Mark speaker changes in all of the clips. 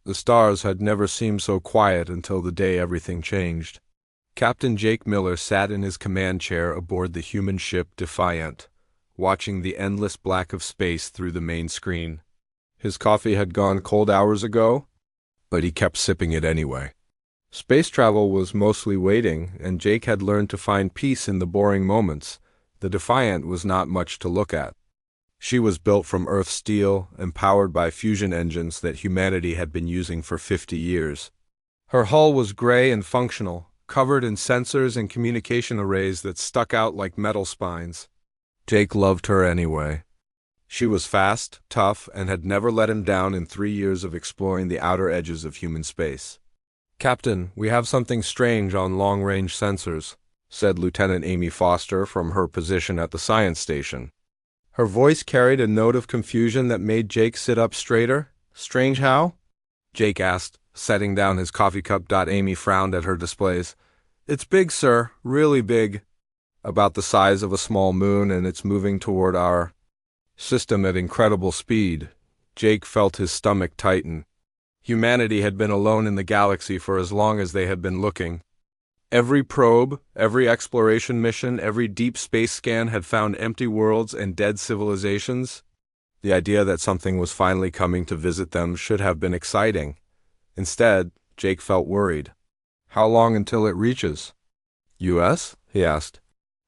Speaker 1: The stars had never seemed so quiet until the day everything changed. Captain Jake Miller sat in his command chair aboard the human ship Defiant, watching the endless black of space through the main screen. His coffee had gone cold hours ago, but he kept sipping it anyway. Space travel was mostly waiting, and Jake had learned to find peace in the boring moments. The Defiant was not much to look at. She was built from Earth steel and powered by fusion engines that humanity had been using for 50 years. Her hull was gray and functional, covered in sensors and communication arrays that stuck out like metal spines. Jake loved her anyway. She was fast, tough, and had never let him down in 3 years of exploring the outer edges of human space. "Captain, we have something strange on long-range sensors," said Lieutenant Amy Foster from her position at the science station. Her voice carried a note of confusion that made Jake sit up straighter. "Strange how?" Jake asked, setting down his coffee cup. Amy frowned at her displays. "It's big, sir, really big. About the size of a small moon, and it's moving toward our system at incredible speed." Jake felt his stomach tighten. Humanity had been alone in the galaxy for as long as they had been looking. Every probe, every exploration mission, every deep space scan had found empty worlds and dead civilizations. The idea that something was finally coming to visit them should have been exciting. Instead, Jake felt worried. "How long until it reaches?" "US?" he asked.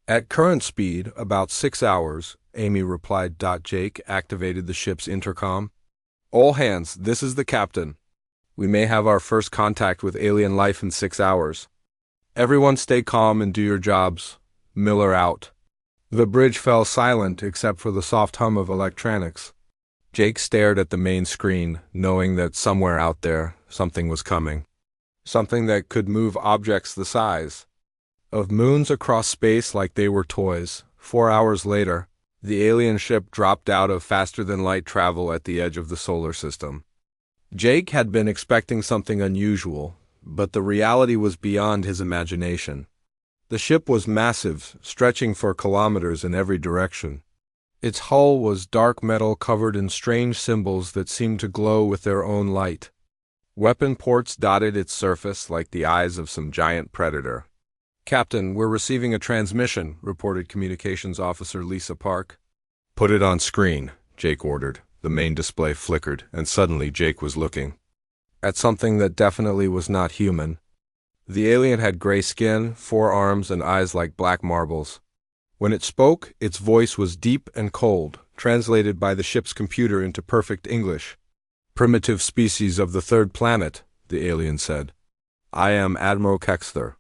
Speaker 1: "At current speed, about 6 hours, Amy replied. Jake activated the ship's intercom. "All hands, this is the captain. We may have our first contact with alien life in 6 hours. Everyone stay calm and do your jobs. Miller out." The bridge fell silent except for the soft hum of electronics. Jake stared at the main screen, knowing that somewhere out there, something was coming. Something that could move objects the size of moons across space like they were toys. 4 hours later, the alien ship dropped out of faster-than-light travel at the edge of the solar system. Jake had been expecting something unusual, but the reality was beyond his imagination. The ship was massive, stretching for kilometers in every direction. Its hull was dark metal covered in strange symbols that seemed to glow with their own light. Weapon ports dotted its surface like the eyes of some giant predator. "Captain, we're receiving a transmission," reported Communications Officer Lisa Park. "Put it on screen," Jake ordered. The main display flickered, and suddenly Jake was looking at something that definitely was not human. The alien had gray skin, 4 arms, and eyes like black marbles. When it spoke, its voice was deep and cold, translated by the ship's computer into perfect English. "Primitive species of the 3rd planet," the alien said. "I am Admiral Kexler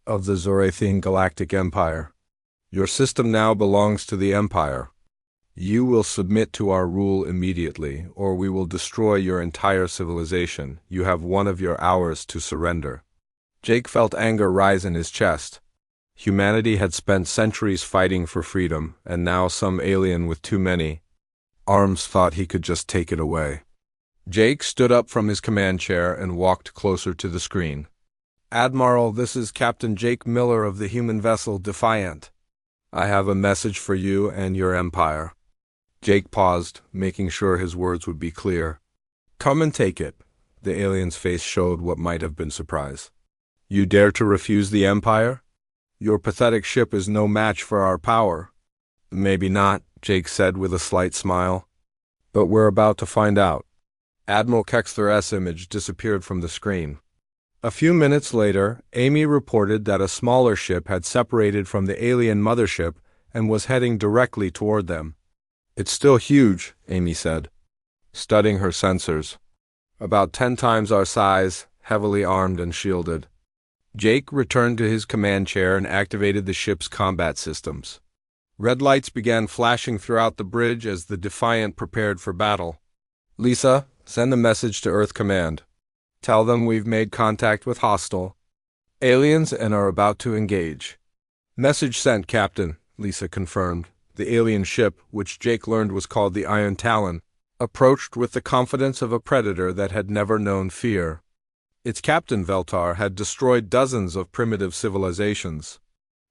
Speaker 1: of the Zorathian Galactic Empire. Your system now belongs to the Empire. You will submit to our rule immediately, or we will destroy your entire civilization. You have 1 of your hours to surrender." Jake felt anger rise in his chest. Humanity had spent centuries fighting for freedom, and now some alien with too many arms thought he could just take it away. Jake stood up from his command chair and walked closer to the screen. "Admiral, this is Captain Jake Miller of the human vessel Defiant. I have a message for you and your empire." Jake paused, making sure his words would be clear. "Come and take it." The alien's face showed what might have been surprise. "You dare to refuse the Empire? Your pathetic ship is no match for our power." "Maybe not," Jake said with a slight smile. "But we're about to find out." Admiral Kexler's image disappeared from the screen. A few minutes later, Amy reported that a smaller ship had separated from the alien mothership and was heading directly toward them. "It's still huge," Amy said, studying her sensors. "About 10 times our size, heavily armed and shielded." Jake returned to his command chair and activated the ship's combat systems. Red lights began flashing throughout the bridge as the Defiant prepared for battle. "Lisa, send a message to Earth Command. Tell them we've made contact with hostile aliens and are about to engage." "Message sent, Captain," Lisa confirmed. The alien ship, which Jake learned was called the Iron Talon, approached with the confidence of a predator that had never known fear. Its captain, Veltar, had destroyed dozens of primitive civilizations.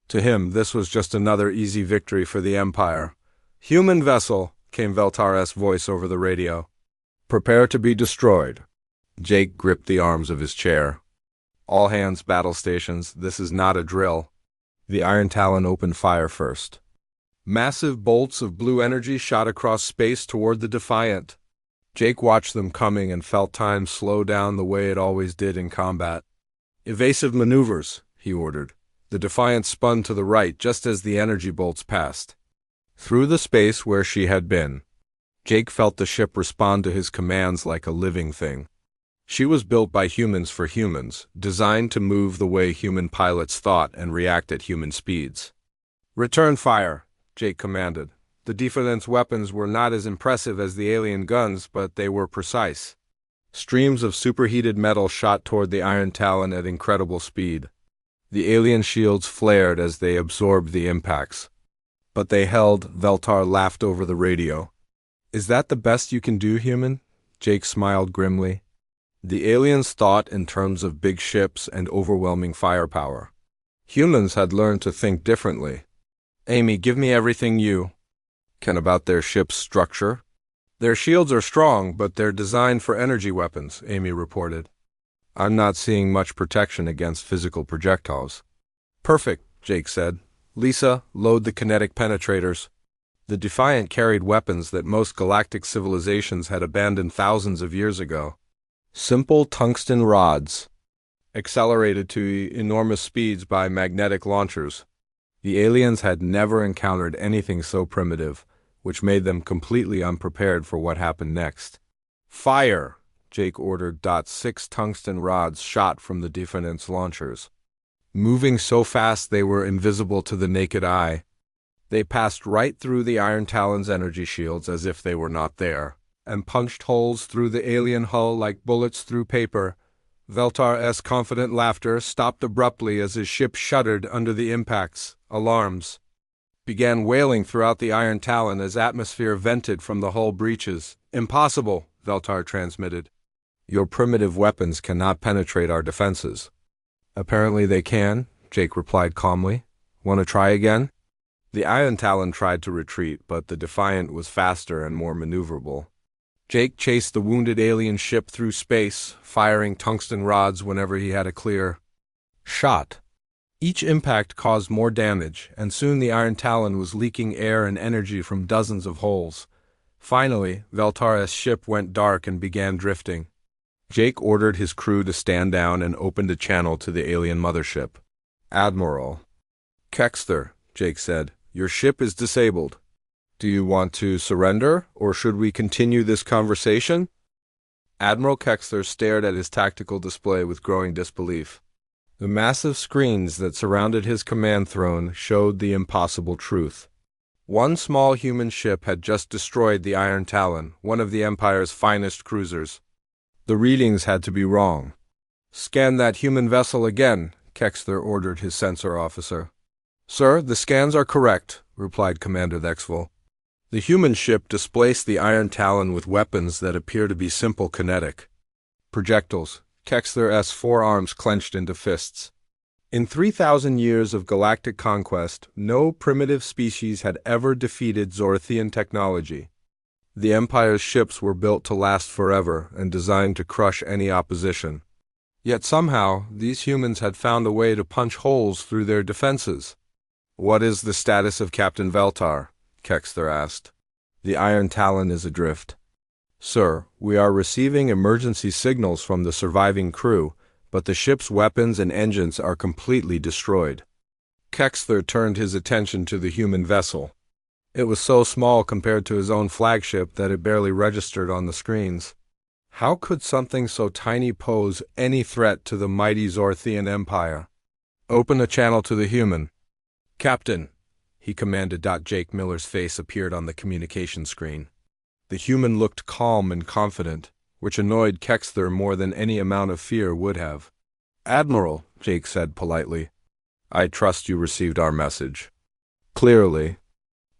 Speaker 1: To him, this was just another easy victory for the Empire. "Human vessel," came Veltar's voice over the radio. "Prepare to be destroyed." Jake gripped the arms of his chair. All hands battle stations, this is not a drill. The Iron Talon opened fire first. Massive bolts of blue energy shot across space toward the Defiant. Jake watched them coming and felt time slow down the way it always did in combat. Evasive maneuvers, he ordered. The Defiant spun to the right just as the energy bolts passed. Through the space where she had been, Jake felt the ship respond to his commands like a living thing. She was built by humans for humans, designed to move the way human pilots thought and react at human speeds. "Return fire," Jake commanded. The Defiant's weapons were not as impressive as the alien guns, but they were precise. Streams of superheated metal shot toward the Iron Talon at incredible speed. The alien shields flared as they absorbed the impacts. But they held, Veltar laughed over the radio. "Is that the best you can do, human?" Jake smiled grimly. The aliens thought in terms of big ships and overwhelming firepower. Humans had learned to think differently. "Amy, give me everything you can about their ship's structure." "Their shields are strong, but they're designed for energy weapons," Amy reported. "I'm not seeing much protection against physical projectiles." "Perfect," Jake said. "Lisa, load the kinetic penetrators." The Defiant carried weapons that most galactic civilizations had abandoned thousands of years ago. Simple tungsten rods, accelerated to enormous speeds by magnetic launchers. The aliens had never encountered anything so primitive, which made them completely unprepared for what happened next. "Fire!" Jake ordered. 6 tungsten rods shot from the Defiant's launchers. Moving so fast they were invisible to the naked eye. They passed right through the Iron Talon's energy shields as if they were not there, and punched holes through the alien hull like bullets through paper. Veltar's confident laughter stopped abruptly as his ship shuddered under the impacts. Alarms began wailing throughout the Iron Talon as atmosphere vented from the hull breaches. "Impossible," Veltar transmitted. "Your primitive weapons cannot penetrate our defenses." "Apparently they can," Jake replied calmly. "Want to try again?" The Iron Talon tried to retreat, but the Defiant was faster and more maneuverable. Jake chased the wounded alien ship through space, firing tungsten rods whenever he had a clear shot. Each impact caused more damage, and soon the Iron Talon was leaking air and energy from dozens of holes. Finally, Veltar's ship went dark and began drifting. Jake ordered his crew to stand down and opened a channel to the alien mothership. "Admiral Kexter," Jake said, "your ship is disabled. Do you want to surrender, or should we continue this conversation?" Admiral Kexter stared at his tactical display with growing disbelief. The massive screens that surrounded his command throne showed the impossible truth. One small human ship had just destroyed the Iron Talon, one of the Empire's finest cruisers. The readings had to be wrong. "Scan that human vessel again," Kexter ordered his sensor officer. "Sir, the scans are correct," replied Commander Thexville. The human ship displaced the Iron Talon with weapons that appear to be simple kinetic projectiles. Kexler's forearms clenched into fists. In 3,000 years of galactic conquest, no primitive species had ever defeated Zorthian technology. The Empire's ships were built to last forever and designed to crush any opposition. Yet somehow, these humans had found a way to punch holes through their defenses. "What is the status of Captain Veltar?" Kexter asked. "The Iron Talon is adrift." "Sir, we are receiving emergency signals from the surviving crew, but the ship's weapons and engines are completely destroyed." Kexter turned his attention to the human vessel. It was so small compared to his own flagship that it barely registered on the screens. How could something so tiny pose any threat to the mighty Zorthian Empire? "Open a channel to the human." "Captain," he commanded. Jake Miller's face appeared on the communication screen. The human looked calm and confident, which annoyed Kexter more than any amount of fear would have. "Admiral," Jake said politely, "I trust you received our message." "Clearly."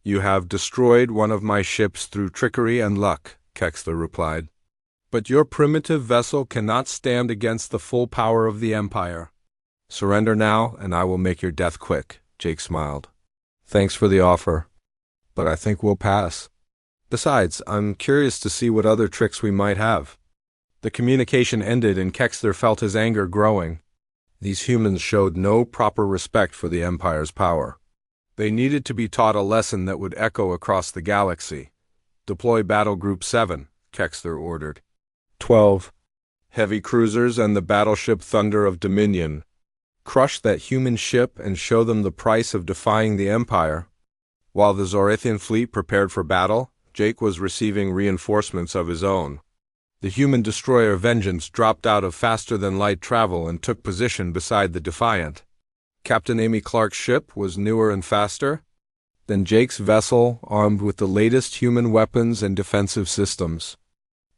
Speaker 1: "You have destroyed one of my ships through trickery and luck," Kexter replied. "But your primitive vessel cannot stand against the full power of the Empire. Surrender now, and I will make your death quick," Jake smiled. "Thanks for the offer, but I think we'll pass. Besides, I'm curious to see what other tricks we might have." The communication ended and Kexler felt his anger growing. These humans showed no proper respect for the Empire's power. They needed to be taught a lesson that would echo across the galaxy. Deploy Battle Group 7, Kexler ordered. 12. Heavy cruisers and the battleship Thunder of Dominion. Crush that human ship and show them the price of defying the Empire. While the Zorithian fleet prepared for battle, Jake was receiving reinforcements of his own. The human destroyer Vengeance dropped out of faster-than-light travel and took position beside the Defiant. Captain Amy Clark's ship was newer and faster than Jake's vessel, armed with the latest human weapons and defensive systems.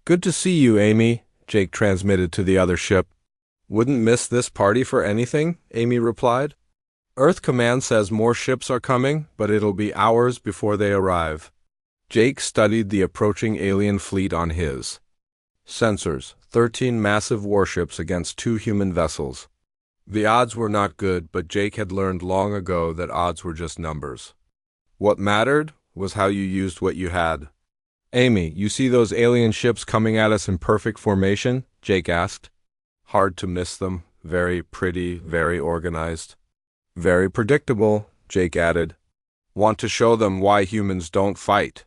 Speaker 1: "Good to see you, Amy," Jake transmitted to the other ship. "Wouldn't miss this party for anything," Amy replied. "Earth Command says more ships are coming, but it'll be hours before they arrive." Jake studied the approaching alien fleet on his sensors, 13 massive warships against 2 human vessels. The odds were not good, but Jake had learned long ago that odds were just numbers. What mattered was how you used what you had. "Amy, you see those alien ships coming at us in perfect formation?" Jake asked. "Hard to miss them. Very pretty, very organized. Very predictable," Jake added. "Want to show them why humans don't fight."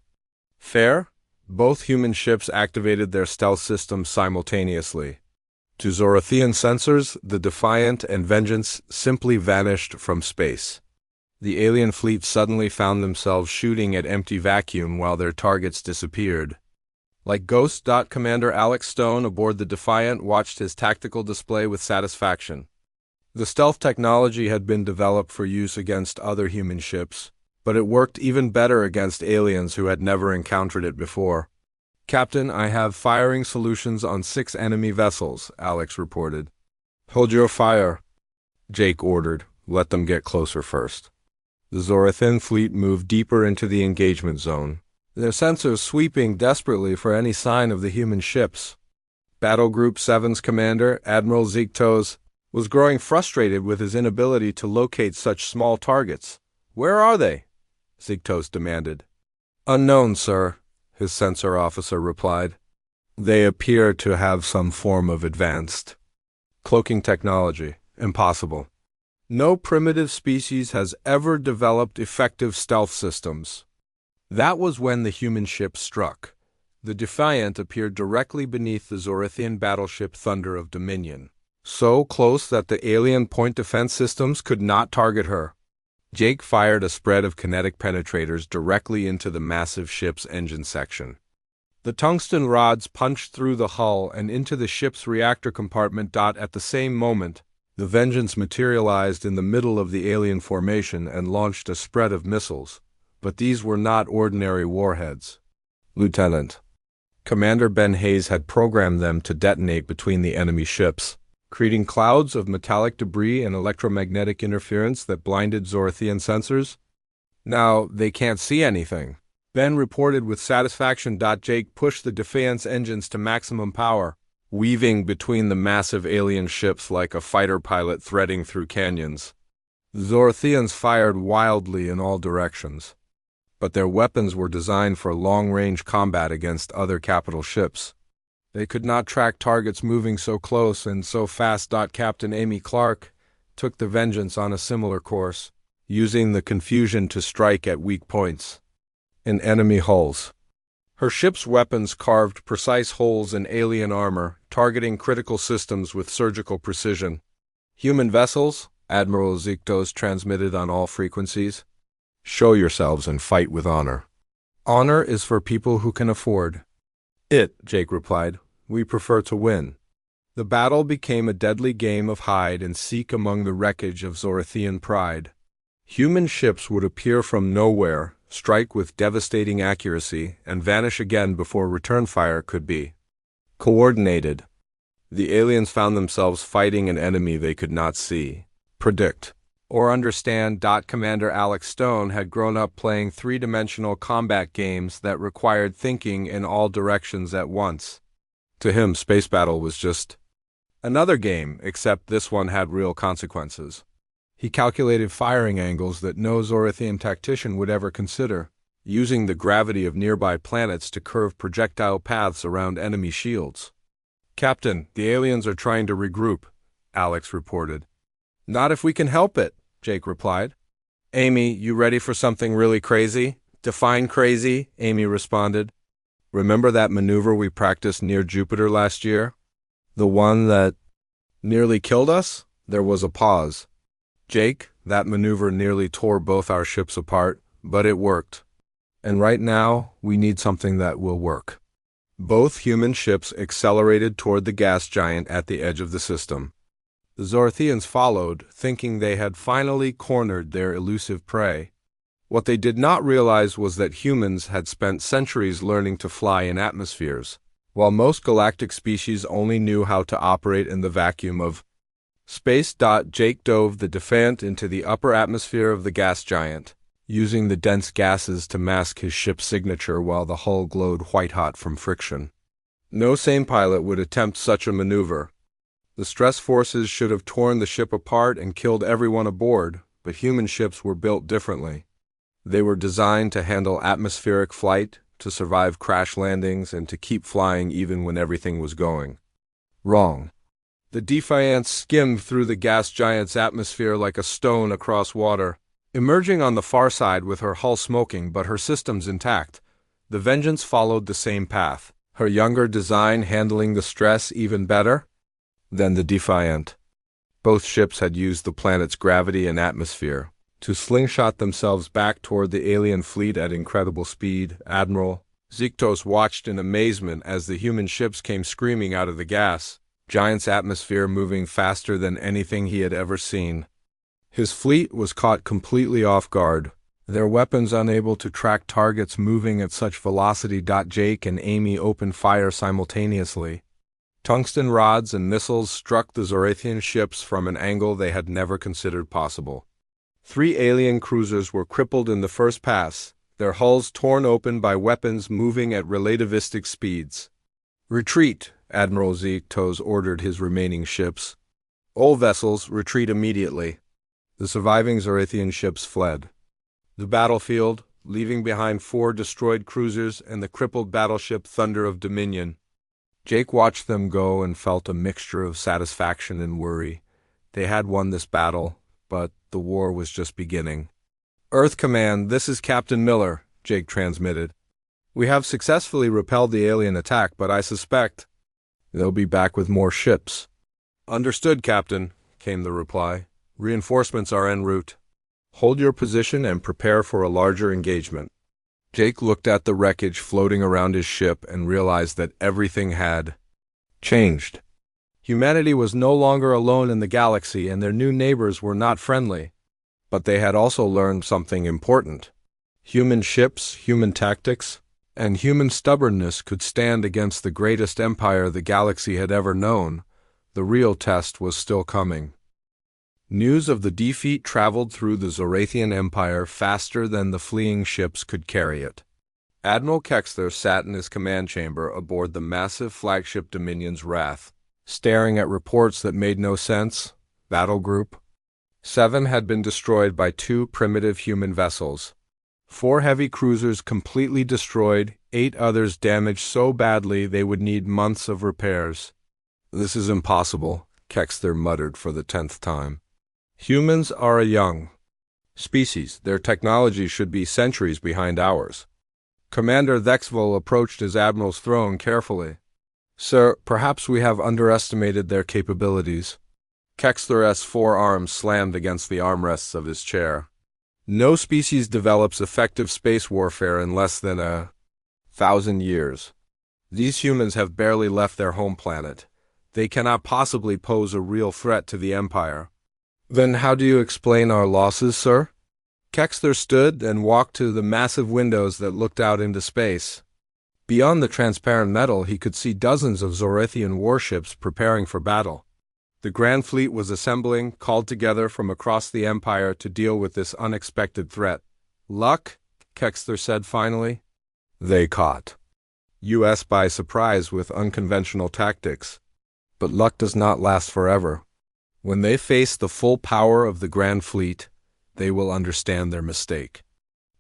Speaker 1: "Fair?" Both human ships activated their stealth systems simultaneously. To Zorithian sensors, the Defiant and Vengeance simply vanished from space. The alien fleet suddenly found themselves shooting at empty vacuum while their targets disappeared. Like Ghost. Commander Alex Stone aboard the Defiant watched his tactical display with satisfaction. The stealth technology had been developed for use against other human ships, but it worked even better against aliens who had never encountered it before. "Captain, I have firing solutions on 6 enemy vessels," Alex reported. "Hold your fire," Jake ordered. "Let them get closer first." The Zorithian fleet moved deeper into the engagement zone, their sensors sweeping desperately for any sign of the human ships. Battle Group 7's commander, Admiral Ziktos, was growing frustrated with his inability to locate such small targets. "Where are they?" Ziktos demanded. "Unknown, sir," his sensor officer replied. "They appear to have some form of advanced cloaking technology. Impossible. No primitive species has ever developed effective stealth systems." That was when the human ship struck. The Defiant appeared directly beneath the Zorithian battleship Thunder of Dominion, so close that the alien point defense systems could not target her. Jake fired a spread of kinetic penetrators directly into the massive ship's engine section. The tungsten rods punched through the hull and into the ship's reactor compartment. At the same moment, the Vengeance materialized in the middle of the alien formation and launched a spread of missiles, but these were not ordinary warheads. Lieutenant Commander Ben Hayes had programmed them to detonate between the enemy ships, creating clouds of metallic debris and electromagnetic interference that blinded Zorithian sensors. "Now they can't see anything," Ben reported with satisfaction. Jake pushed the Defiant's engines to maximum power, weaving between the massive alien ships like a fighter pilot threading through canyons. The Zorithians fired wildly in all directions, but their weapons were designed for long-range combat against other capital ships. They could not track targets moving so close and so fast. Captain Amy Clark took the Vengeance on a similar course, using the confusion to strike at weak points in enemy hulls. Her ship's weapons carved precise holes in alien armor, targeting critical systems with surgical precision. "Human vessels," Admiral Ziktos transmitted on all frequencies, "show yourselves and fight with honor. Honor is for people who can afford it," Jake replied. "We prefer to win." The battle became a deadly game of hide and seek among the wreckage of Zorithian pride. Human ships would appear from nowhere, strike with devastating accuracy, and vanish again before return fire could be coordinated. The aliens found themselves fighting an enemy they could not see, predict, or understand. Commander Alex Stone had grown up playing 3-dimensional combat games that required thinking in all directions at once. To him, space battle was just another game, except this one had real consequences. He calculated firing angles that no Zorithian tactician would ever consider, using the gravity of nearby planets to curve projectile paths around enemy shields. Captain, the aliens are trying to regroup, Alex reported. Not if we can help it, Jake replied. Amy, you ready for something really crazy? Define crazy, Amy responded. Remember that maneuver we practiced near Jupiter last year? The one that nearly killed us? There was a pause. Jake, that maneuver nearly tore both our ships apart, but it worked. And right now, we need something that will work. Both human ships accelerated toward the gas giant at the edge of the system. The Zorthians followed, thinking they had finally cornered their elusive prey. What they did not realize was that humans had spent centuries learning to fly in atmospheres, while most galactic species only knew how to operate in the vacuum of space. Jake dove the Defiant into the upper atmosphere of the gas giant, using the dense gases to mask his ship's signature while the hull glowed white-hot from friction. No sane pilot would attempt such a maneuver. The stress forces should have torn the ship apart and killed everyone aboard, but human ships were built differently. They were designed to handle atmospheric flight, to survive crash landings, and to keep flying even when everything was going wrong. The Defiant skimmed through the gas giant's atmosphere like a stone across water, emerging on the far side with her hull smoking but her systems intact. The Vengeance followed the same path, her younger design handling the stress even better than the Defiant. Both ships had used the planet's gravity and atmosphere to slingshot themselves back toward the alien fleet at incredible speed. Admiral Ziktos watched in amazement as the human ships came screaming out of the gas giant's atmosphere, moving faster than anything he had ever seen. His fleet was caught completely off guard, their weapons unable to track targets moving at such velocity. Jake and Amy opened fire simultaneously. Tungsten rods and missiles struck the Zorathian ships from an angle they had never considered possible. 3 alien cruisers were crippled in the first pass, their hulls torn open by weapons moving at relativistic speeds. Retreat, Admiral Ziktos ordered his remaining ships. All vessels, retreat immediately. The surviving Zorathian ships fled the battlefield, leaving behind 4 destroyed cruisers and the crippled battleship Thunder of Dominion. Jake watched them go and felt a mixture of satisfaction and worry. They had won this battle, but the war was just beginning. Earth Command, this is Captain Miller, Jake transmitted. We have successfully repelled the alien attack, but I suspect they'll be back with more ships. Understood, Captain, came the reply. Reinforcements are en route. Hold your position and prepare for a larger engagement. Jake looked at the wreckage floating around his ship and realized that everything had changed. Humanity was no longer alone in the galaxy, and their new neighbors were not friendly. But they had also learned something important. Human ships, human tactics, and human stubbornness could stand against the greatest empire the galaxy had ever known. The real test was still coming. News of the defeat traveled through the Zorathian Empire faster than the fleeing ships could carry it. Admiral Kexler sat in his command chamber aboard the massive flagship Dominion's Wrath, staring at reports that made no sense. Battle Group 7 had been destroyed by 2 primitive human vessels. 4 heavy cruisers completely destroyed, 8 others damaged so badly they would need months of repairs. This is impossible, Kexler muttered for the 10th time. Humans are a young species. Their technology should be centuries behind ours. Commander Thexville approached his admiral's throne carefully. Sir, perhaps we have underestimated their capabilities. Kexler's forearms slammed against the armrests of his chair. No species develops effective space warfare in less than 1,000 years. These humans have barely left their home planet. They cannot possibly pose a real threat to the Empire. Then how do you explain our losses, sir? Kexler stood and walked to the massive windows that looked out into space. Beyond the transparent metal, he could see dozens of Zorathian warships preparing for battle. The Grand Fleet was assembling, called together from across the Empire to deal with this unexpected threat. Luck, Kexler said finally. They caught U.S. by surprise with unconventional tactics. But luck does not last forever. When they face the full power of the Grand Fleet, they will understand their mistake.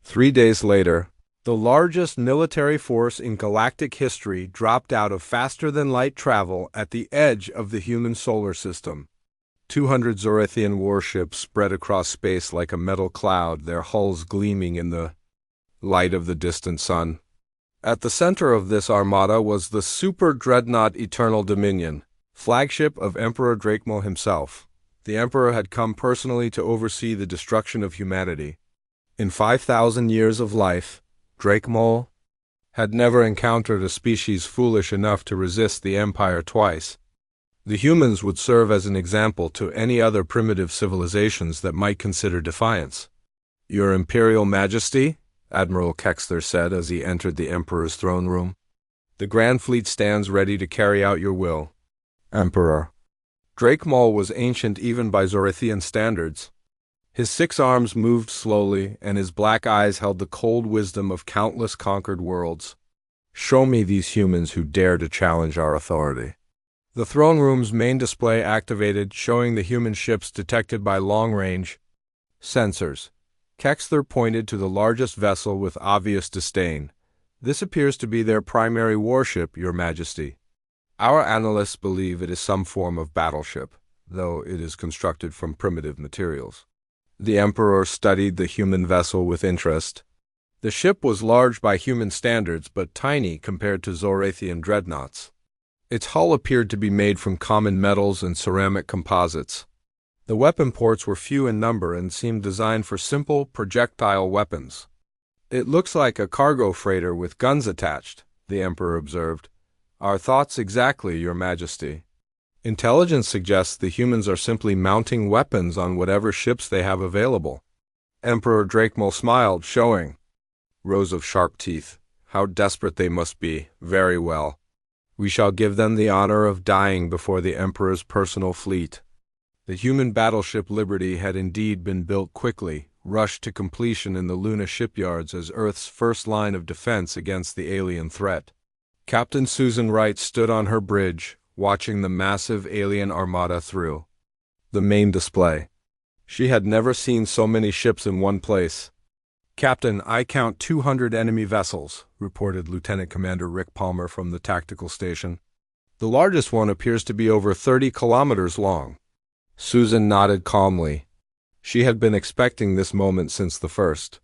Speaker 1: 3 days later, The largest military force in galactic history dropped out of faster-than-light travel at the edge of the human solar system. 200 Zorithian warships spread across space like a metal cloud, their hulls gleaming in the light of the distant sun. At the center of this armada was the super dreadnought Eternal Dominion, flagship of Emperor Drakemel himself. The Emperor had come personally to oversee the destruction of humanity. In 5,000 years of life, Drakemel had never encountered a species foolish enough to resist the Empire twice. The humans would serve as an example to any other primitive civilizations that might consider defiance. "Your Imperial Majesty," Admiral Kexler said as he entered the Emperor's throne room, "the Grand Fleet stands ready to carry out your will." Emperor. Drakemel was ancient even by Zorithian standards. His 6 arms moved slowly, and his black eyes held the cold wisdom of countless conquered worlds. "Show me these humans who dare to challenge our authority." The throne room's main display activated, showing the human ships detected by long-range sensors. Kexler pointed to the largest vessel with obvious disdain. "This appears to be their primary warship, Your Majesty. Our analysts believe it is some form of battleship, though it is constructed from primitive materials." The Emperor studied the human vessel with interest. The ship was large by human standards, but tiny compared to Zorathian dreadnoughts. Its hull appeared to be made from common metals and ceramic composites. The weapon ports were few in number and seemed designed for simple projectile weapons. "It looks like a cargo freighter with guns attached," the Emperor observed. "Our thoughts exactly, Your Majesty. Intelligence suggests the humans are simply mounting weapons on whatever ships they have available." Emperor Drakemel smiled, showing rows of sharp teeth. "How desperate they must be. Very well. We shall give them the honor of dying before the Emperor's personal fleet." The human battleship Liberty had indeed been built quickly, rushed to completion in the Luna shipyards as Earth's first line of defense against the alien threat. Captain Susan Wright stood on her bridge, watching the massive alien armada through the main display. She had never seen so many ships in one place. "Captain, I count 200 enemy vessels," reported Lieutenant Commander Rick Palmer from the tactical station. "The largest one appears to be over 30 kilometers long." Susan nodded calmly. She had been expecting this moment since the first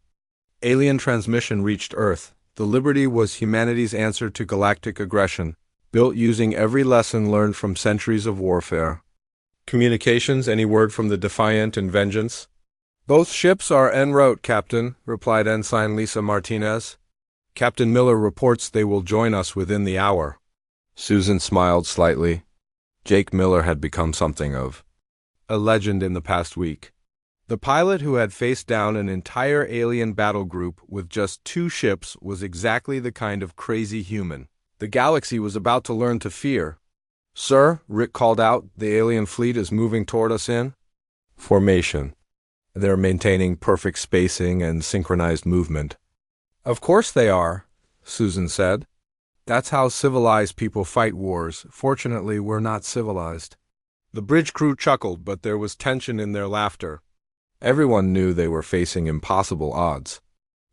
Speaker 1: alien transmission reached Earth. The Liberty was humanity's answer to galactic aggression, built using every lesson learned from centuries of warfare. "Communications, any word from the Defiant and Vengeance?" "Both ships are en route, Captain," replied Ensign Lisa Martinez. "Captain Miller reports they will join us within the hour." Susan smiled slightly. Jake Miller had become something of a legend in the past week. The pilot who had faced down an entire alien battle group with just 2 ships was exactly the kind of crazy human the galaxy was about to learn to fear. "Sir," Rick called out, "the alien fleet is moving toward us in formation. They're maintaining perfect spacing and synchronized movement." "Of course they are," Susan said. "That's how civilized people fight wars. Fortunately, we're not civilized." The bridge crew chuckled, but there was tension in their laughter. Everyone knew they were facing impossible odds.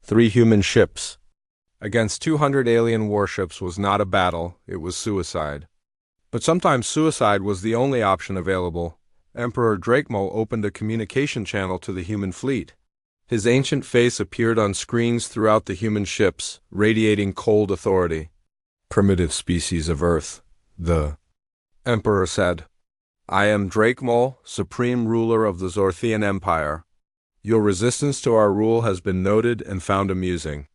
Speaker 1: 3 human ships against 200 alien warships was not a battle, it was suicide. But sometimes suicide was the only option available. Emperor Drakemel opened a communication channel to the human fleet. His ancient face appeared on screens throughout the human ships, radiating cold authority. "Primitive species of Earth," the Emperor said. "I am Drakemel, supreme ruler of the Zorthian Empire. Your resistance to our rule has been noted and found amusing.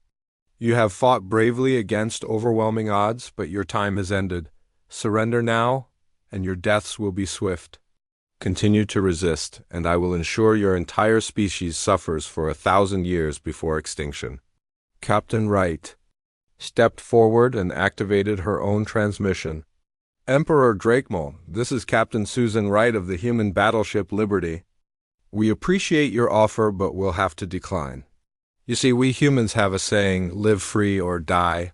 Speaker 1: You have fought bravely against overwhelming odds, but your time has ended. Surrender now, and your deaths will be swift. Continue to resist, and I will ensure your entire species suffers for 1,000 years before extinction." Captain Wright stepped forward and activated her own transmission. "Emperor Drakemel, this is Captain Susan Wright of the human battleship Liberty. We appreciate your offer, but we'll have to decline. You see, we humans have a saying, live free or die.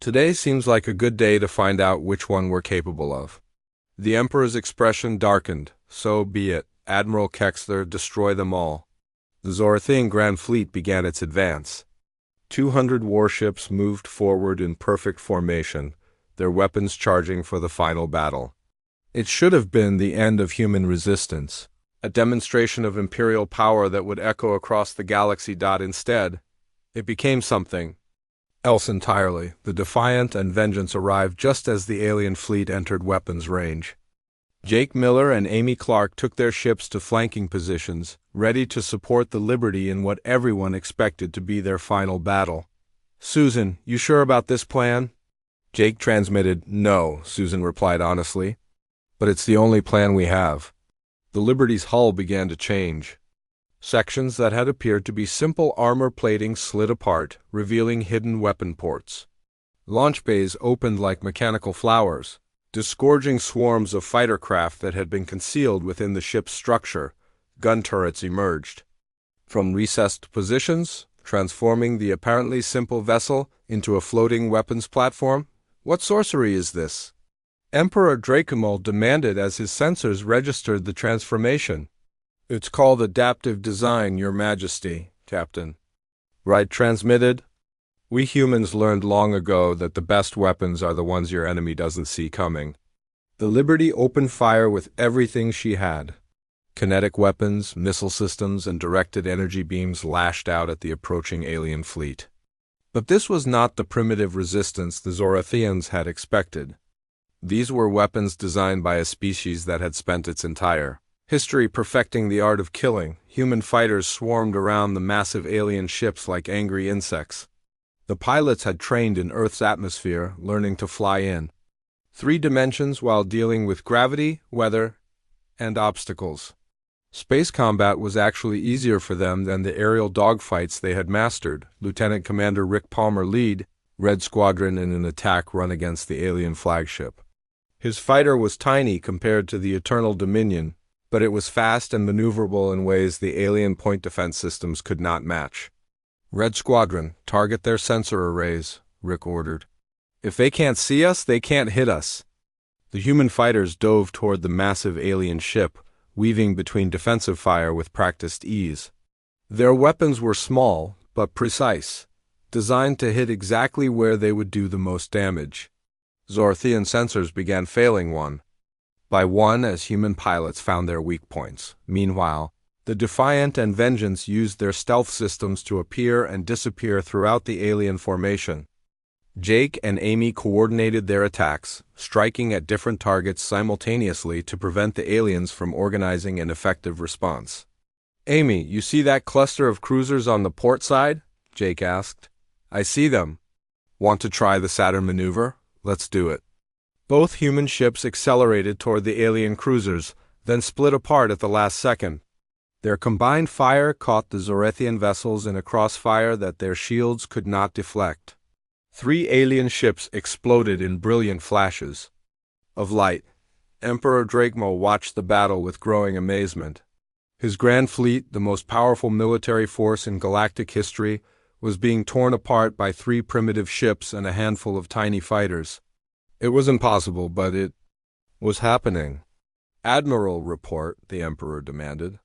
Speaker 1: Today seems like a good day to find out which one we're capable of." The Emperor's expression darkened. "So be it. Admiral Kexler, destroy them all." The Zorathian Grand Fleet began its advance. 200 warships moved forward in perfect formation, their weapons charging for the final battle. It should have been the end of human resistance, a demonstration of imperial power that would echo across the galaxy. Instead, it became something else entirely. The Defiant and Vengeance arrived just as the alien fleet entered weapons range. Jake Miller and Amy Clark took their ships to flanking positions, ready to support the Liberty in what everyone expected to be their final battle. "Susan, you sure about this plan?" Jake transmitted. "No," Susan replied honestly. "But it's the only plan we have." The Liberty's hull began to change. Sections that had appeared to be simple armor plating slid apart, revealing hidden weapon ports. Launch bays opened like mechanical flowers, disgorging swarms of fighter craft that had been concealed within the ship's structure. Gun turrets emerged from recessed positions, transforming the apparently simple vessel into a floating weapons platform. "What sorcery is this?" Emperor Dracomol demanded as his sensors registered the transformation. "It's called adaptive design, Your Majesty," Captain Wright transmitted. "We humans learned long ago that the best weapons are the ones your enemy doesn't see coming." The Liberty opened fire with everything she had. Kinetic weapons, missile systems, and directed energy beams lashed out at the approaching alien fleet. But this was not the primitive resistance the Zorathians had expected. These were weapons designed by a species that had spent its entire history perfecting the art of killing. Human fighters swarmed around the massive alien ships like angry insects. The pilots had trained in Earth's atmosphere, learning to fly in 3 dimensions while dealing with gravity, weather, and obstacles. Space combat was actually easier for them than the aerial dogfights they had mastered. Lieutenant Commander Rick Palmer lead Red Squadron in an attack run against the alien flagship. His fighter was tiny compared to the Eternal Dominion, but it was fast and maneuverable in ways the alien point defense systems could not match. "Red Squadron, target their sensor arrays," Rick ordered. "If they can't see us, they can't hit us." The human fighters dove toward the massive alien ship, weaving between defensive fire with practiced ease. Their weapons were small, but precise, designed to hit exactly where they would do the most damage. Zorathian sensors began failing one by one as human pilots found their weak points. Meanwhile, the Defiant and Vengeance used their stealth systems to appear and disappear throughout the alien formation. Jake and Amy coordinated their attacks, striking at different targets simultaneously to prevent the aliens from organizing an effective response. "Amy, you see that cluster of cruisers on the port side?" Jake asked. "I see them. Want to try the Saturn maneuver? Let's do it." Both human ships accelerated toward the alien cruisers, then split apart at the last second. Their combined fire caught the Zorathian vessels in a crossfire that their shields could not deflect. 3 alien ships exploded in brilliant flashes of light. Emperor Dracomol watched the battle with growing amazement. His grand fleet, the most powerful military force in galactic history, was being torn apart by 3 primitive ships and a handful of tiny fighters. It was impossible, but it was happening. "Admiral, report," the Emperor demanded.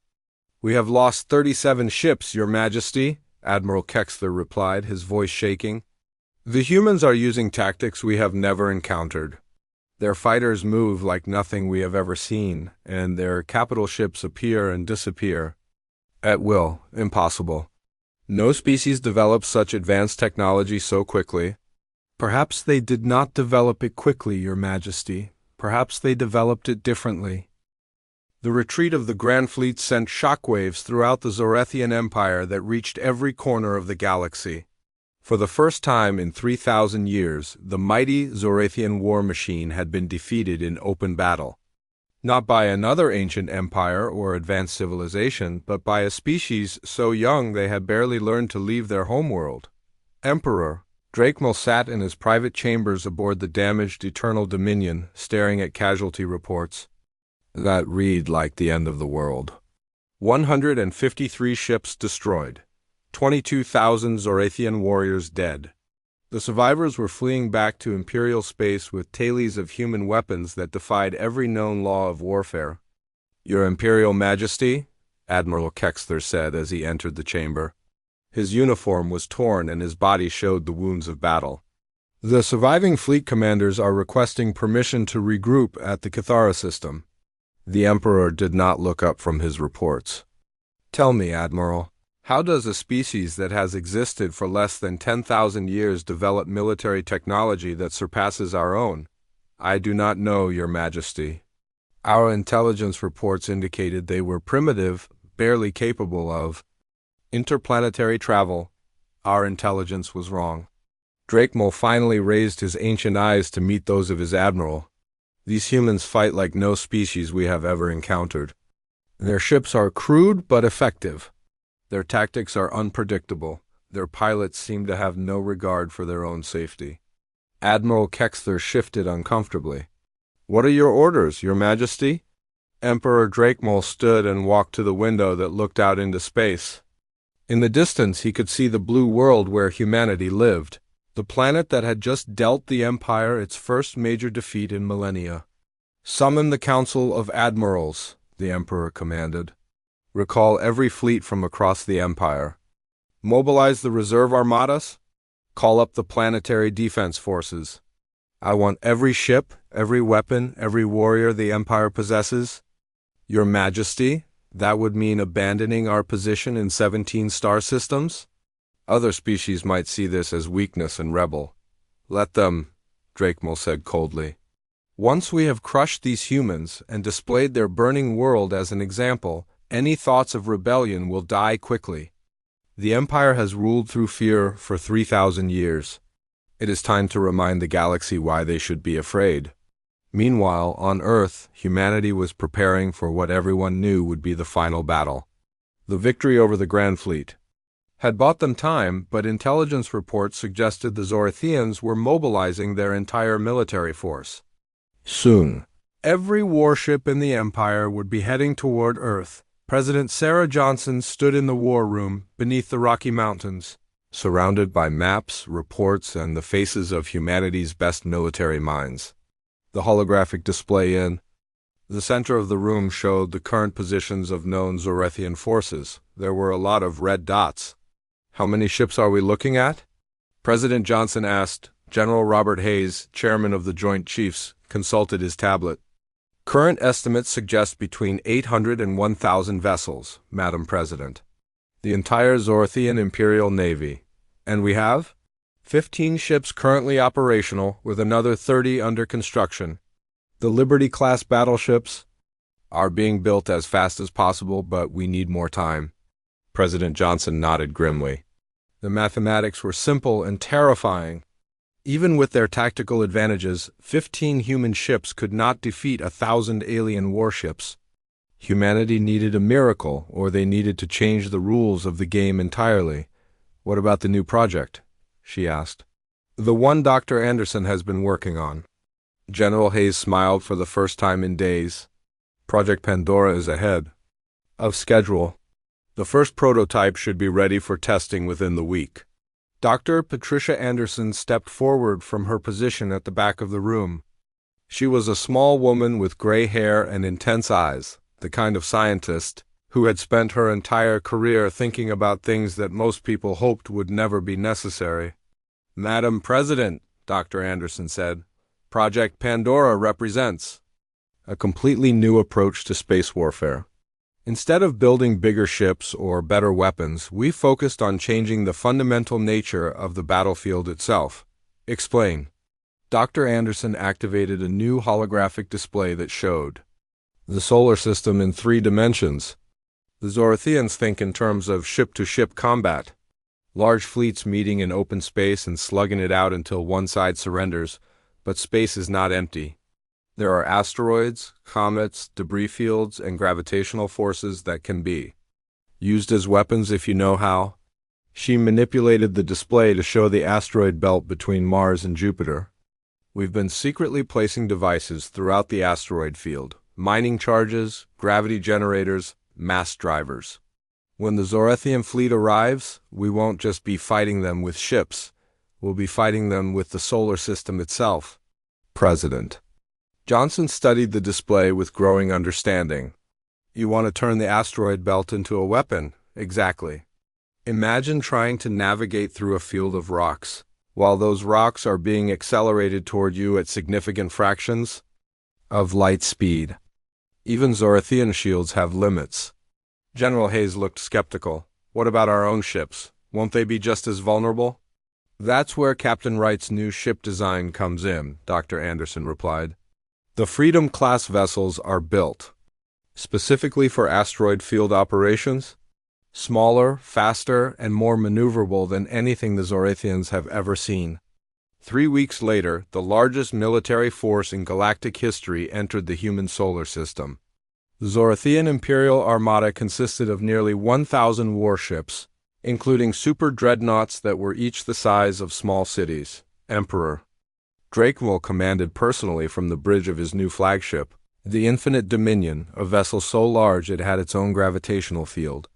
Speaker 1: "We have lost 37 ships, Your Majesty," Admiral Kexler replied, his voice shaking. "The humans are using tactics we have never encountered. Their fighters move like nothing we have ever seen, and their capital ships appear and disappear at will. Impossible. No species develops such advanced technology so quickly." "Perhaps they did not develop it quickly, Your Majesty. Perhaps they developed it differently." The retreat of the Grand Fleet sent shockwaves throughout the Zorathian Empire that reached every corner of the galaxy. For the first time in 3,000 years, the mighty Zorathian war machine had been defeated in open battle. Not by another ancient empire or advanced civilization, but by a species so young they had barely learned to leave their homeworld. Emperor Dracomol sat in his private chambers aboard the damaged Eternal Dominion, staring at casualty reports that read like the end of the world. 153 ships destroyed. 22,000 Zorathian warriors dead. The survivors were fleeing back to Imperial space with tales of human weapons that defied every known law of warfare. "Your Imperial Majesty," Admiral Kexler said as he entered the chamber. His uniform was torn and his body showed the wounds of battle. The surviving fleet commanders are requesting permission to regroup at the Cathara system. The Emperor did not look up from his reports. Tell me, Admiral, how does a species that has existed for less than 10,000 years develop military technology that surpasses our own? I do not know, Your Majesty. Our intelligence reports indicated they were primitive, barely capable of interplanetary travel. Our intelligence was wrong. Drakemole finally raised his ancient eyes to meet those of his admiral. These humans fight like no species we have ever encountered. Their ships are crude but effective. Their tactics are unpredictable. Their pilots seem to have no regard for their own safety. Admiral Kexler shifted uncomfortably. What are your orders, Your Majesty? Emperor Drakemole stood and walked to the window that looked out into space. In the distance he could see the blue world where humanity lived, the planet that had just dealt the Empire its first major defeat in millennia. Summon the Council of Admirals, the Emperor commanded. Recall every fleet from across the Empire. Mobilize the reserve armadas. Call up the planetary defense forces. I want every ship, every weapon, every warrior the Empire possesses. Your Majesty, that would mean abandoning our position in 17 star systems? Other species might see this as weakness and rebel. Let them, Drakemole said coldly. Once we have crushed these humans and displayed their burning world as an example, any thoughts of rebellion will die quickly. The Empire has ruled through fear for 3,000 years. It is time to remind the galaxy why they should be afraid. Meanwhile, on Earth, humanity was preparing for what everyone knew would be the final battle. The victory over the Grand Fleet had bought them time, but intelligence reports suggested the Zorathians were mobilizing their entire military force. Soon, every warship in the Empire would be heading toward Earth. President Sarah Johnson stood in the war room beneath the Rocky Mountains, surrounded by maps, reports, and the faces of humanity's best military minds. The holographic display in the center of the room showed the current positions of known Zorathian forces. There were a lot of red dots. How many ships are we looking at? President Johnson asked. General Robert Hayes, chairman of the Joint Chiefs, consulted his tablet. Current estimates suggest between 800 and 1,000 vessels, Madam President. The entire Zorathian Imperial Navy. And we have 15 ships currently operational, with another 30 under construction. The Liberty-class battleships are being built as fast as possible, but we need more time. President Johnson nodded grimly. The mathematics were simple and terrifying. Even with their tactical advantages, 15 human ships could not defeat 1,000 alien warships. Humanity needed a miracle, or they needed to change the rules of the game entirely. What about the new project? She asked. The one Dr. Anderson has been working on. General Hayes smiled for the first time in days. Project Pandora is ahead of schedule. The first prototype should be ready for testing within the week. Dr. Patricia Anderson stepped forward from her position at the back of the room. She was a small woman with gray hair and intense eyes, the kind of scientist who had spent her entire career thinking about things that most people hoped would never be necessary. Madam President, Dr. Anderson said, Project Pandora represents a completely new approach to space warfare. Instead of building bigger ships or better weapons, we focused on changing the fundamental nature of the battlefield itself. Explain. Dr. Anderson activated a new holographic display that showed the solar system in 3 dimensions. The Zorathians think in terms of ship-to-ship combat. Large fleets meeting in open space and slugging it out until one side surrenders, but space is not empty. There are asteroids, comets, debris fields, and gravitational forces that can be used as weapons if you know how. She manipulated the display to show the asteroid belt between Mars and Jupiter. We've been secretly placing devices throughout the asteroid field, mining charges, gravity generators, mass drivers. When the Zorathian fleet arrives, we won't just be fighting them with ships. We'll be fighting them with the solar system itself. President Johnson studied the display with growing understanding. You want to turn the asteroid belt into a weapon? Exactly. Imagine trying to navigate through a field of rocks, while those rocks are being accelerated toward you at significant fractions of light speed. Even Zorathian shields have limits. General Hayes looked skeptical. What about our own ships? Won't they be just as vulnerable? That's where Captain Wright's new ship design comes in, Dr. Anderson replied. The Freedom-class vessels are built specifically for asteroid field operations, smaller, faster, and more maneuverable than anything the Zorathians have ever seen. 3 weeks later, the largest military force in galactic history entered the human solar system. The Zorathian Imperial Armada consisted of nearly 1,000 warships, including super dreadnoughts that were each the size of small cities. Emperor Drakemel commanded personally from the bridge of his new flagship, the Infinite Dominion, a vessel so large it had its own gravitational field.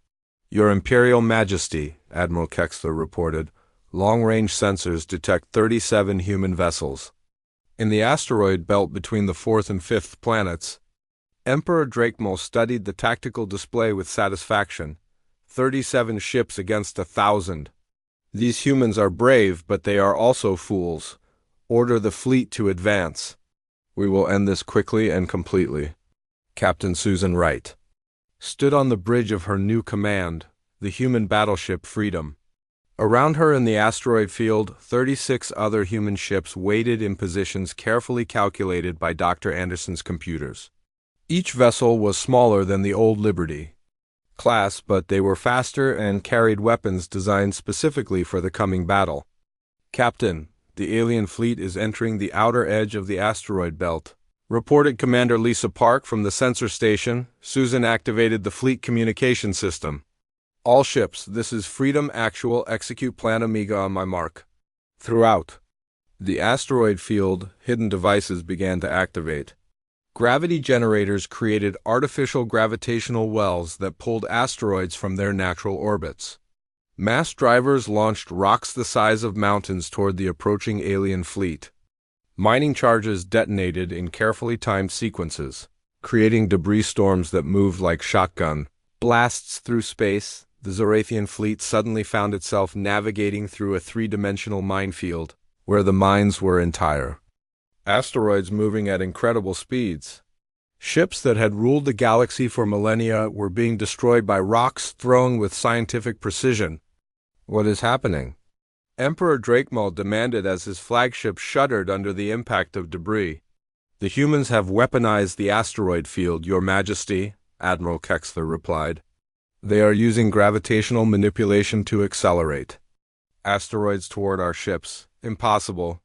Speaker 1: Your Imperial Majesty, Admiral Kexler reported, long-range sensors detect 37 human vessels. In the asteroid belt between the 4th and 5th planets, Emperor Drakemel studied the tactical display with satisfaction. 37 ships against 1,000. These humans are brave, but they are also fools. Order the fleet to advance. We will end this quickly and completely. Captain Susan Wright stood on the bridge of her new command, the human battleship Freedom. Around her in the asteroid field, 36 other human ships waited in positions carefully calculated by Dr. Anderson's computers. Each vessel was smaller than the old Liberty class, but they were faster and carried weapons designed specifically for the coming battle. Captain, the alien fleet is entering the outer edge of the asteroid belt, reported Commander Lisa Park from the sensor station. Susan activated the fleet communication system. All ships, this is Freedom Actual, execute Plan Omega on my mark. Throughout the asteroid field, hidden devices began to activate. Gravity generators created artificial gravitational wells that pulled asteroids from their natural orbits. Mass drivers launched rocks the size of mountains toward the approaching alien fleet. Mining charges detonated in carefully timed sequences, creating debris storms that moved like shotgun blasts through space. The Zorathian fleet suddenly found itself navigating through a three-dimensional minefield, where the mines were entire asteroids moving at incredible speeds. Ships that had ruled the galaxy for millennia were being destroyed by rocks thrown with scientific precision. What is happening? Emperor Drakemel demanded as his flagship shuddered under the impact of debris. The humans have weaponized the asteroid field, Your Majesty, Admiral Kexler replied. They are using gravitational manipulation to accelerate asteroids toward our ships. Impossible.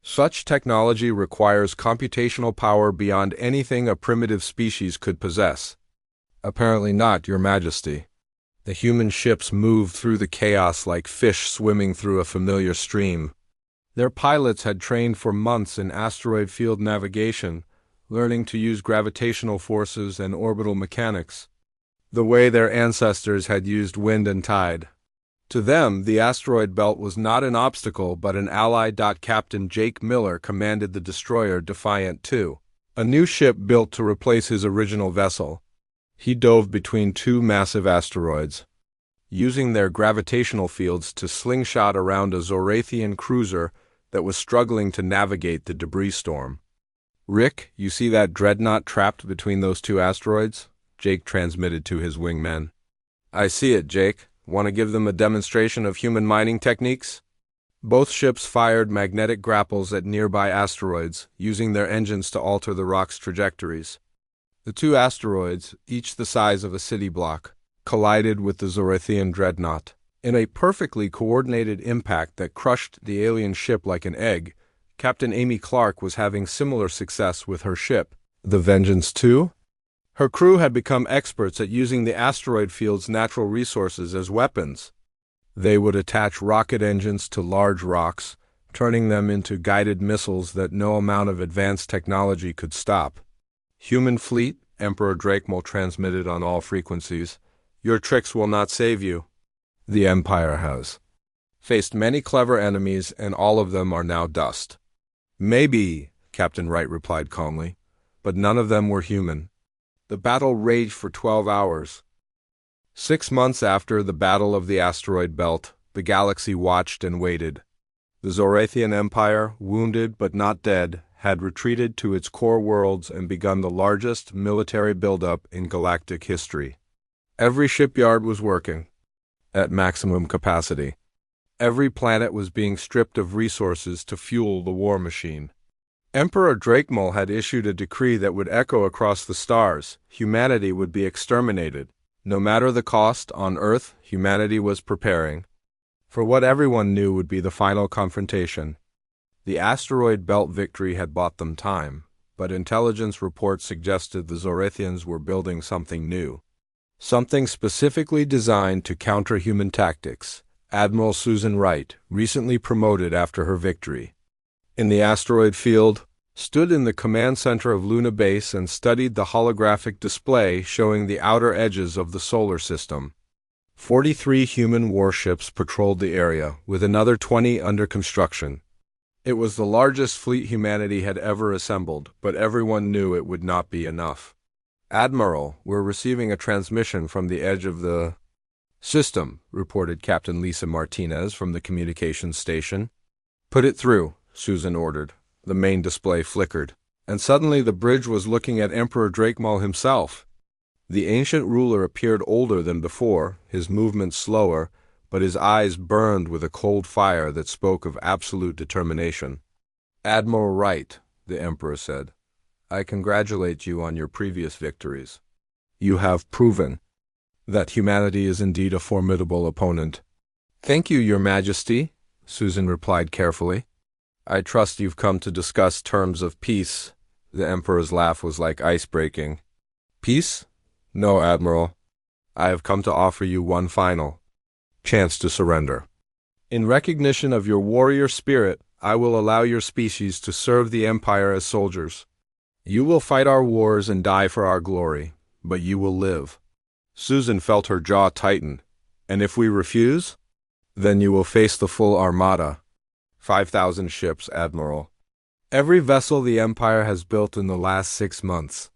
Speaker 1: Such technology requires computational power beyond anything a primitive species could possess. Apparently not, Your Majesty. The human ships moved through the chaos like fish swimming through a familiar stream. Their pilots had trained for months in asteroid field navigation, learning to use gravitational forces and orbital mechanics, the way their ancestors had used wind and tide. To them, the asteroid belt was not an obstacle but an ally. Captain Jake Miller commanded the destroyer Defiant II, a new ship built to replace his original vessel. He dove between two massive asteroids, using their gravitational fields to slingshot around a Zorathian cruiser that was struggling to navigate the debris storm. Rick, you see that dreadnought trapped between those two asteroids? Jake transmitted to his wingmen. I see it, Jake. Want to give them a demonstration of human mining techniques? Both ships fired magnetic grapples at nearby asteroids, using their engines to alter the rock's trajectories. The two asteroids, each the size of a city block, collided with the Zorathian dreadnought. In a perfectly coordinated impact that crushed the alien ship like an egg, Captain Amy Clark was having similar success with her ship, the Vengeance II. Her crew had become experts at using the asteroid field's natural resources as weapons. They would attach rocket engines to large rocks, turning them into guided missiles that no amount of advanced technology could stop. Human fleet, Emperor Drakemel transmitted on all frequencies. Your tricks will not save you. The Empire has faced many clever enemies, and all of them are now dust. Maybe, Captain Wright replied calmly, but none of them were human. The battle raged for 12 hours. 6 months after the Battle of the Asteroid Belt, the galaxy watched and waited. The Zorathian Empire, wounded but not dead, had retreated to its core worlds and begun the largest military buildup in galactic history. Every shipyard was working at maximum capacity. Every planet was being stripped of resources to fuel the war machine. Emperor Drakemul had issued a decree that would echo across the stars. Humanity would be exterminated. No matter the cost, on Earth, humanity was preparing for what everyone knew would be the final confrontation. The asteroid belt victory had bought them time, but intelligence reports suggested the Zorathians were building something new. Something specifically designed to counter human tactics. Admiral Susan Wright, recently promoted after her victory, in the asteroid field, stood in the command center of Luna Base and studied the holographic display showing the outer edges of the solar system. 43 human warships patrolled the area, with another 20 under construction. It was the largest fleet humanity had ever assembled, but everyone knew it would not be enough. "Admiral, we're receiving a transmission from the edge of the system," reported Captain Lisa Martinez from the communications station. "Put it through," Susan ordered. The main display flickered, and suddenly the bridge was looking at Emperor Drakemul himself. The ancient ruler appeared older than before, his movements slower, but his eyes burned with a cold fire that spoke of absolute determination. "Admiral Wright," the Emperor said, "I congratulate you on your previous victories. You have proven that humanity is indeed a formidable opponent." "Thank you, Your Majesty," Susan replied carefully. "I trust you've come to discuss terms of peace." The Emperor's laugh was like ice breaking. "Peace? No, Admiral. I have come to offer you one final chance to surrender. In recognition of your warrior spirit, I will allow your species to serve the Empire as soldiers. You will fight our wars and die for our glory, but you will live." Susan felt her jaw tighten. "And if we refuse? Then you will face the full armada." 5,000 ships, Admiral. Every vessel the Empire has built in the last 6 months.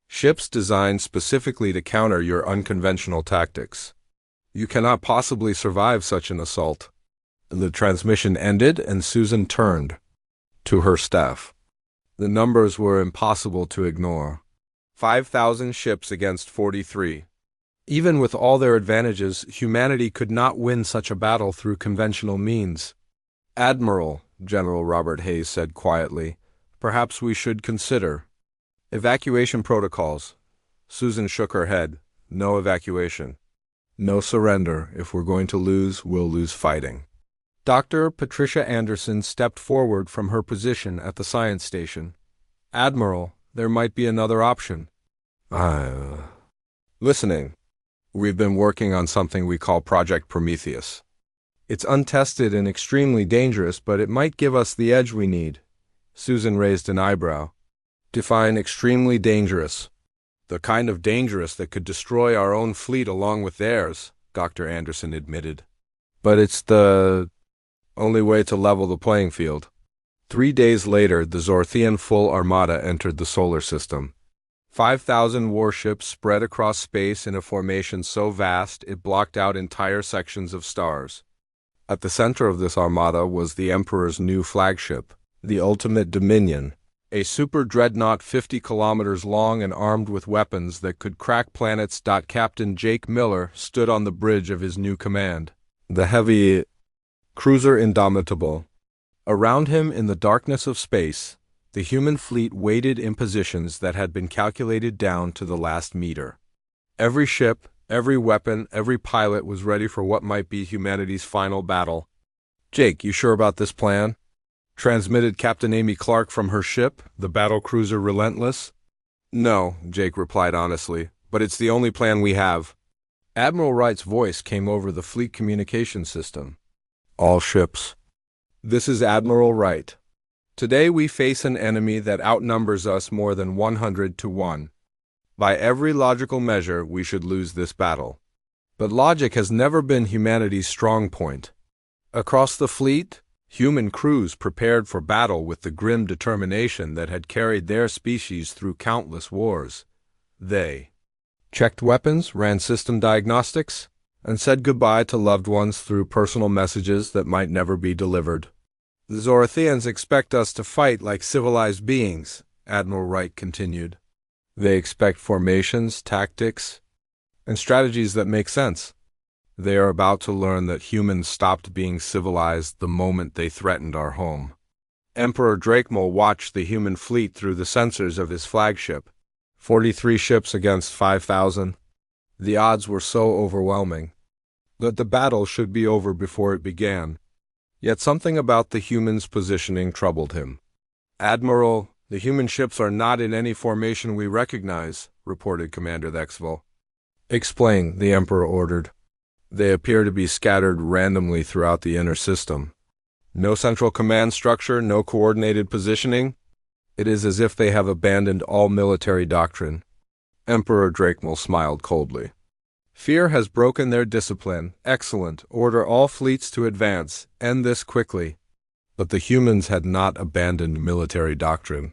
Speaker 1: Ships designed specifically to counter your unconventional tactics. You cannot possibly survive such an assault. The transmission ended, and Susan turned to her staff. The numbers were impossible to ignore. 5,000 ships against 43. Even with all their advantages, humanity could not win such a battle through conventional means. "Admiral," General Robert Hayes said quietly, "perhaps we should consider evacuation protocols." Susan shook her head. "No evacuation. No surrender. If we're going to lose, we'll lose fighting." Dr. Patricia Anderson stepped forward from her position at the science station. "Admiral, there might be another option." Listening. We've been working on something we call Project Prometheus. It's untested and extremely dangerous, but it might give us the edge we need." Susan raised an eyebrow. "Define extremely dangerous." "The kind of dangerous that could destroy our own fleet along with theirs," Dr. Anderson admitted. "But it's the only way to level the playing field." 3 days later, the Zorthian full armada entered the solar system. 5,000 warships spread across space in a formation so vast it blocked out entire sections of stars. At the center of this armada was the Emperor's new flagship, the Ultimate Dominion, a super dreadnought 50 kilometers long and armed with weapons that could crack planets. Captain Jake Miller stood on the bridge of his new command, the heavy cruiser Indomitable. Around him, in the darkness of space, the human fleet waited in positions that had been calculated down to the last meter. Every ship, every weapon, every pilot was ready for what might be humanity's final battle. "Jake, you sure about this plan?" transmitted Captain Amy Clark from her ship, the battlecruiser Relentless. "No," Jake replied honestly, "but it's the only plan we have." Admiral Wright's voice came over the fleet communication system. "All ships. This is Admiral Wright. Today we face an enemy that outnumbers us more than 100 to 1. By every logical measure, we should lose this battle. But logic has never been humanity's strong point. Across the fleet, human crews prepared for battle with the grim determination that had carried their species through countless wars. They checked weapons, ran system diagnostics, and said goodbye to loved ones through personal messages that might never be delivered. The Zorathians expect us to fight like civilized beings, Admiral Wright continued. They expect formations, tactics, and strategies that make sense. They are about to learn that humans stopped being civilized the moment they threatened our home. Emperor Drakemole watched the human fleet through the sensors of his flagship. 43 ships against 5,000. The odds were so overwhelming that the battle should be over before it began. Yet something about the humans' positioning troubled him. Admiral, the human ships are not in any formation we recognize, reported Commander Thexville. Explain, the Emperor ordered. They appear to be scattered randomly throughout the inner system. No central command structure, no coordinated positioning. It is as if they have abandoned all military doctrine. Emperor Drakemole smiled coldly. Fear has broken their discipline. Excellent. Order all fleets to advance. End this quickly. But the humans had not abandoned military doctrine.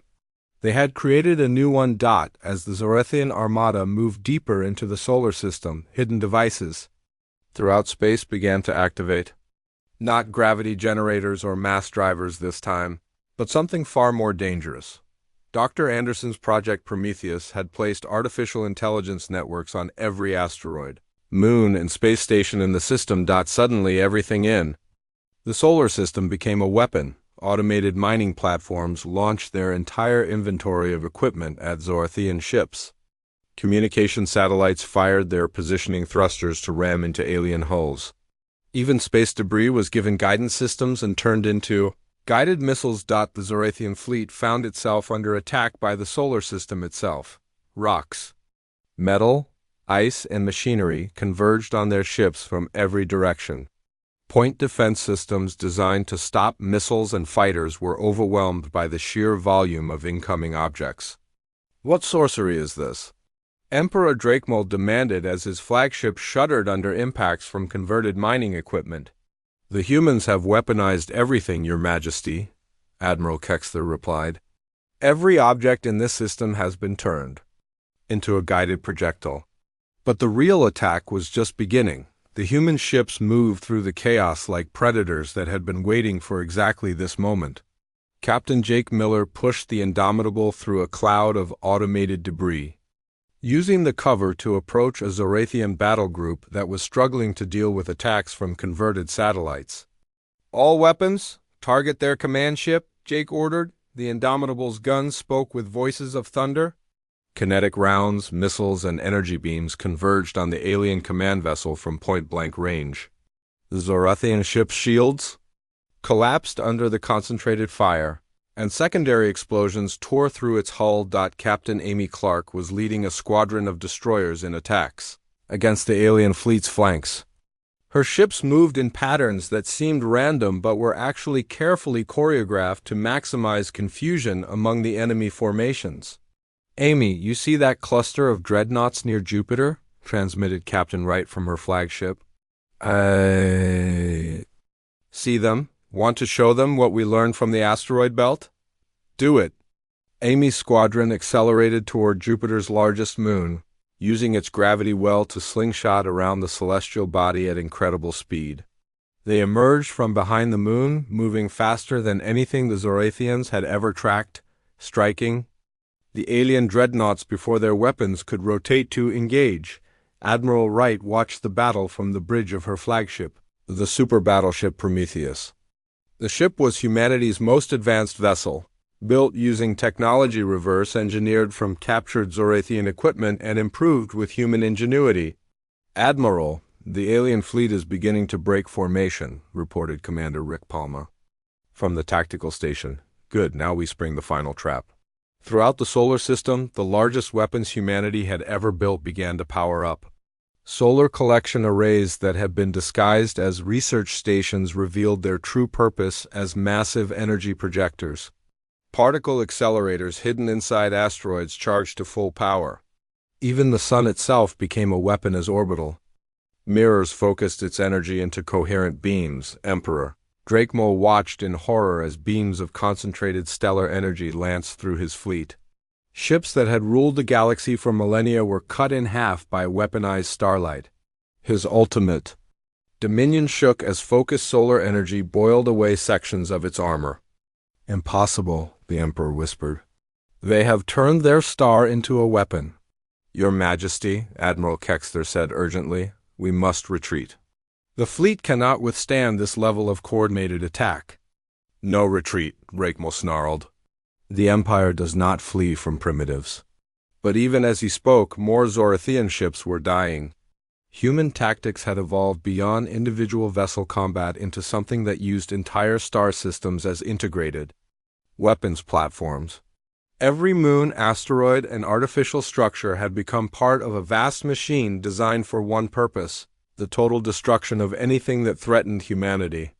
Speaker 1: They had created a new one. As the Zorathian armada moved deeper into the solar system, hidden devices throughout space began to activate. Not gravity generators or mass drivers this time, but something far more dangerous. Dr. Anderson's Project Prometheus had placed artificial intelligence networks on every asteroid, moon, and space station in the system. Suddenly everything in the solar system became a weapon. Automated mining platforms launched their entire inventory of equipment at Zorathian ships. Communication satellites fired their positioning thrusters to ram into alien hulls. Even space debris was given guidance systems and turned into guided missiles. The Zorathian fleet found itself under attack by the solar system itself. Rocks, metal, ice, and machinery converged on their ships from every direction. Point defense systems designed to stop missiles and fighters were overwhelmed by the sheer volume of incoming objects. What sorcery is this? Emperor Drakemole demanded as his flagship shuddered under impacts from converted mining equipment. The humans have weaponized everything, Your Majesty, Admiral Kexler replied. Every object in this system has been turned into a guided projectile. But the real attack was just beginning. The human ships moved through the chaos like predators that had been waiting for exactly this moment. Captain Jake Miller pushed the Indomitable through a cloud of automated debris, using the cover to approach a Zorathian battle group that was struggling to deal with attacks from converted satellites. All weapons, target their command ship, Jake ordered. The Indomitable's guns spoke with voices of thunder. Kinetic rounds, missiles, and energy beams converged on the alien command vessel from point-blank range. The Zorathian ship's shields collapsed under the concentrated fire, and secondary explosions tore through its hull. Captain Amy Clark was leading a squadron of destroyers in attacks against the alien fleet's flanks. Her ships moved in patterns that seemed random but were actually carefully choreographed to maximize confusion among the enemy formations. Amy, you see that cluster of dreadnoughts near Jupiter? Transmitted Captain Wright from her flagship. See them? Want to show them what we learned from the asteroid belt? Do it. Amy's squadron accelerated toward Jupiter's largest moon, using its gravity well to slingshot around the celestial body at incredible speed. They emerged from behind the moon, moving faster than anything the Zorathians had ever tracked, striking the alien dreadnoughts before their weapons could rotate to engage. Admiral Wright watched the battle from the bridge of her flagship, the super battleship Prometheus. The ship was humanity's most advanced vessel, built using technology reverse-engineered from captured Zorathian equipment and improved with human ingenuity. Admiral, the alien fleet is beginning to break formation, reported Commander Rick Palma from the tactical station. Good, now we spring the final trap. Throughout the solar system, the largest weapons humanity had ever built began to power up. Solar collection arrays that had been disguised as research stations revealed their true purpose as massive energy projectors. Particle accelerators hidden inside asteroids charged to full power. Even the sun itself became a weapon as orbital. Mirrors focused its energy into coherent beams. Emperor Drakemole watched in horror as beams of concentrated stellar energy lanced through his fleet. Ships that had ruled the galaxy for millennia were cut in half by weaponized starlight. His ultimate. Dominion shook as focused solar energy boiled away sections of its armor. "Impossible," the Emperor whispered. "They have turned their star into a weapon." "Your Majesty," Admiral Kexter said urgently, "we must retreat. The fleet cannot withstand this level of coordinated attack." "No retreat," Rakemel snarled. "The Empire does not flee from primitives." But even as he spoke, more Zorathian ships were dying. Human tactics had evolved beyond individual vessel combat into something that used entire star systems as integrated weapons platforms. Every moon, asteroid, and artificial structure had become part of a vast machine designed for one purpose: the total destruction of anything that threatened humanity.